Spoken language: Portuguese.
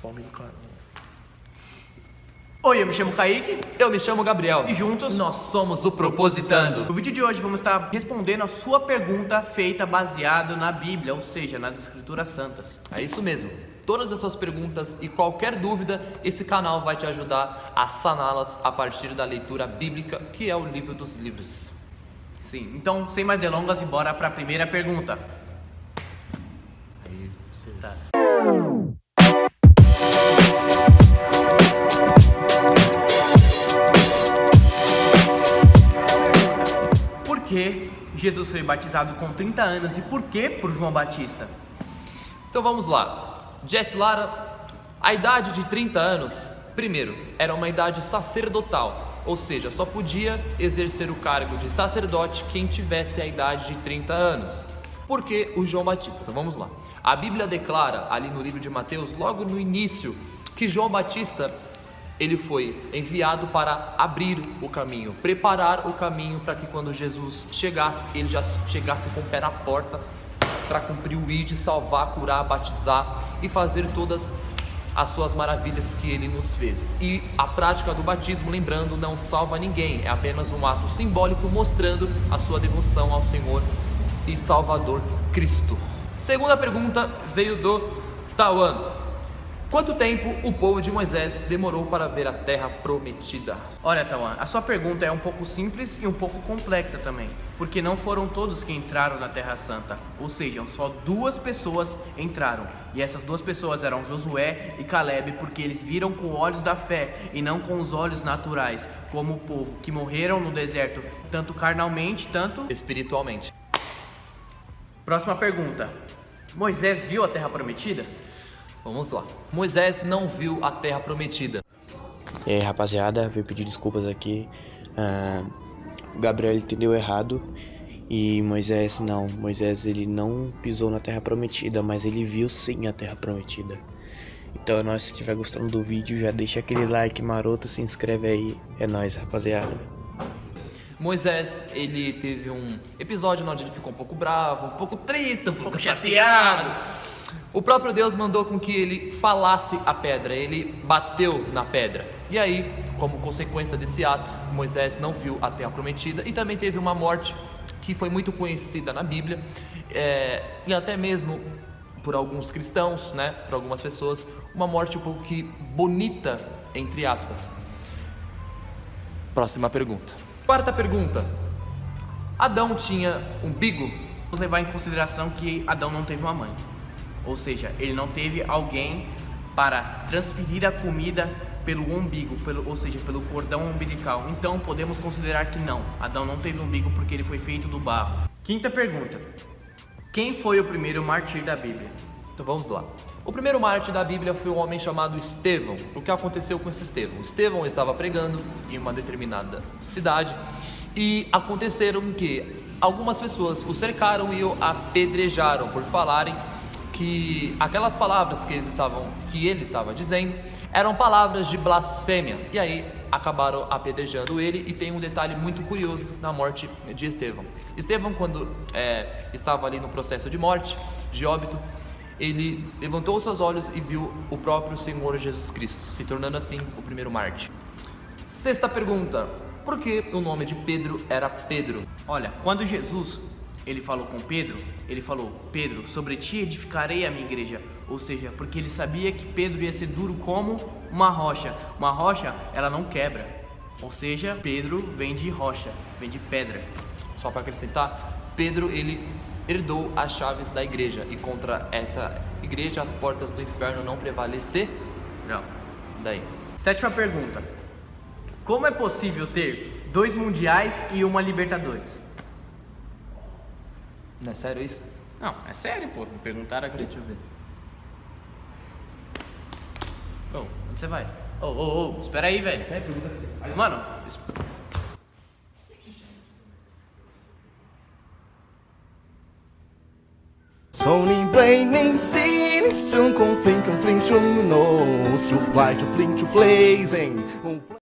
Fome do caramba. Oi, eu me chamo Kaique. Eu me chamo Gabriel. E juntos nós somos o Propositando. No vídeo de hoje vamos estar respondendo a sua pergunta feita baseado na Bíblia, ou seja, nas Escrituras Santas. É isso mesmo. Todas as suas perguntas e qualquer dúvida, esse canal vai te ajudar a saná-las a partir da leitura bíblica, que é o livro dos livros. Sim, então sem mais delongas e bora para a primeira pergunta. Aí, Tá. Por que Jesus foi batizado com 30 anos e por que por João Batista? Então vamos lá. Jesse Lara, a idade de 30 anos, primeiro, era uma idade sacerdotal, ou seja, só podia exercer o cargo de sacerdote quem tivesse a idade de 30 anos. Por que o João Batista? Então vamos lá. A Bíblia declara ali no livro de Mateus, logo no início, que João Batista ele foi enviado para abrir o caminho, preparar o caminho para que quando Jesus chegasse, ele já chegasse com o pé na porta para cumprir o ID, salvar, curar, batizar e fazer todas as suas maravilhas que ele nos fez. E a prática do batismo, lembrando, não salva ninguém, é apenas um ato simbólico mostrando a sua devoção ao Senhor e Salvador Cristo. Segunda pergunta veio do Tauan. Quanto tempo o povo de Moisés demorou para ver a terra prometida? Olha, Tauan, a sua pergunta é um pouco simples e um pouco complexa também, porque não foram todos que entraram na Terra Santa, ou seja, só 2 pessoas entraram, e essas 2 pessoas eram Josué e Caleb, porque eles viram com olhos da fé e não com os olhos naturais, como o povo que morreram no deserto, tanto carnalmente, tanto espiritualmente. Próxima pergunta. Moisés viu a Terra Prometida? Vamos lá. Moisés não viu a terra prometida. E aí, rapaziada, veio pedir desculpas aqui. O Gabriel entendeu errado. E Moisés ele não pisou na Terra Prometida, mas ele viu sim a Terra Prometida. Então, se estiver gostando do vídeo, já deixa aquele like maroto, se inscreve aí. É nóis, rapaziada. Moisés, ele teve um episódio onde ele ficou um pouco bravo, um pouco triste, um pouco chateado. O próprio Deus mandou com que ele falasse a pedra, ele bateu na pedra. E aí, como consequência desse ato, Moisés não viu a terra prometida e também teve uma morte que foi muito conhecida na Bíblia, e até mesmo por alguns cristãos, né, por algumas pessoas, uma morte um pouco que bonita, entre aspas. Próxima pergunta. Quarta pergunta. Adão tinha umbigo? Vamos levar em consideração que Adão não teve uma mãe. Ou seja, ele não teve alguém para transferir a comida pelo umbigo, ou seja, pelo cordão umbilical. Então podemos considerar que não, Adão não teve umbigo porque ele foi feito do barro. Quinta pergunta. Quem foi o primeiro mártir da Bíblia? Então vamos lá. O primeiro mártir da Bíblia foi um homem chamado Estevão. O que aconteceu com esse Estevão? Estevão estava pregando em uma determinada cidade e aconteceram que algumas pessoas o cercaram e o apedrejaram por falarem que aquelas palavras que ele estava dizendo eram palavras de blasfêmia. E aí acabaram apedrejando ele. E tem um detalhe muito curioso na morte de Estevão. Estevão, quando estava ali no processo de morte, de óbito, ele levantou seus olhos e viu o próprio Senhor Jesus Cristo, se tornando assim o primeiro mártir. Sexta pergunta. Por que o nome de Pedro era Pedro? Olha, quando Jesus ele falou com Pedro, ele falou: Pedro, sobre ti edificarei a minha igreja. Ou seja, porque ele sabia que Pedro ia ser duro como uma rocha. Uma rocha, ela não quebra. Ou seja, Pedro vem de rocha, vem de pedra. Só para acrescentar, Pedro ele herdou as chaves da igreja, e contra essa igreja as portas do inferno não prevalecerão. Isso daí. Sétima pergunta. Como é possível ter 2 mundiais e uma Libertadores? Não é sério isso? Não, é sério, pô. Me perguntaram aqui. Deixa eu ver. Onde você vai? Espera aí, velho. Essa é a pergunta que você faz. Mano, Sony blaming sin, soon conflink, conflink, no, to fly, to flink, to flazing.